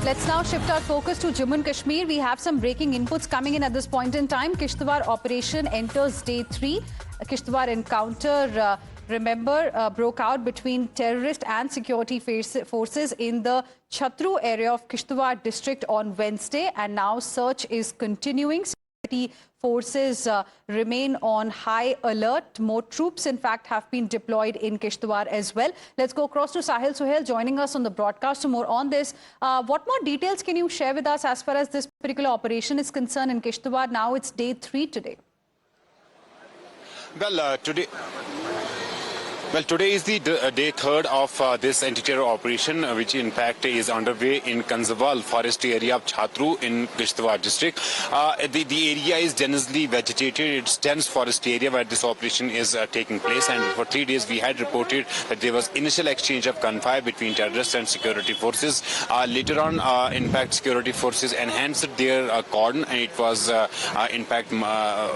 Let's now shift our focus to Jammu and Kashmir. We have some breaking inputs coming in at this point in time. Kishtwar operation enters day 3. A Kishtwar encounter, broke out between terrorist and security forces in the Chatru area of Kishtwar district on Wednesday, and now search is continuing. Security forces remain on high alert. More troops, in fact, have been deployed in Kishtwar as well. Let's go across to Sahil Suhail joining us on the broadcast. So more on this. What more details can you share with us as far as this particular operation is concerned in Kishtwar? Now it's day 3 today. Today is the day 3rd of this anti-terror operation, which in fact is underway in Kanzawal forest area of Chatru in Kishtwar district. The area is densely vegetated. It's dense forest area where this operation is taking place, and for 3 days we had reported that there was initial exchange of gunfire between terrorists and security forces. Later on, in fact, security forces enhanced their cordon, and it was in fact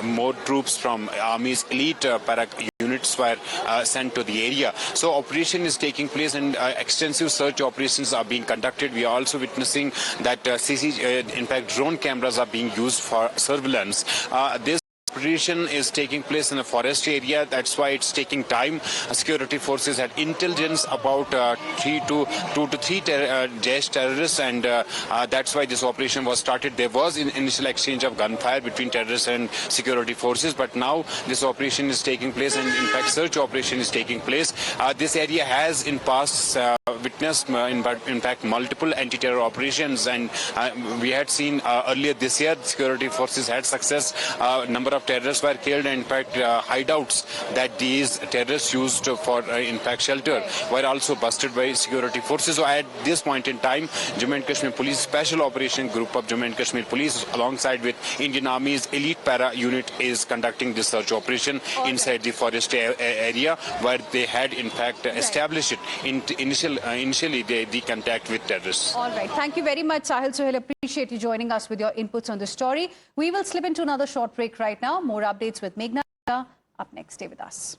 more troops from Army's elite para units were sent to the area. So operation is taking place, and extensive search operations are being conducted. We are also witnessing that in fact drone cameras are being used for surveillance. This operation is taking place in a forest area. That's why it's taking time. Security forces had intelligence about 2 to 3 Jaish terrorists, and that's why this operation was started. There was an initial exchange of gunfire between terrorists and security forces, but now this operation is taking place, and in fact search operation is taking place. This area has in past witnessed in fact multiple anti-terror operations, and we had seen earlier this year security forces had success. Number of terrorists were killed, and in fact hideouts that these terrorists used for in fact shelter were also busted by security forces. So at this point in time, Jammu and Kashmir Police Special Operation Group of Jammu and Kashmir Police alongside with Indian Army's elite para unit is conducting this search operation inside the forest area where they had in fact established it initially the contact with terrorists. All right. Thank you very much, Sahil Suhail. Appreciate you joining us with your inputs on the story. We will slip into another short break right now. More updates with Meghna up next. Stay with us.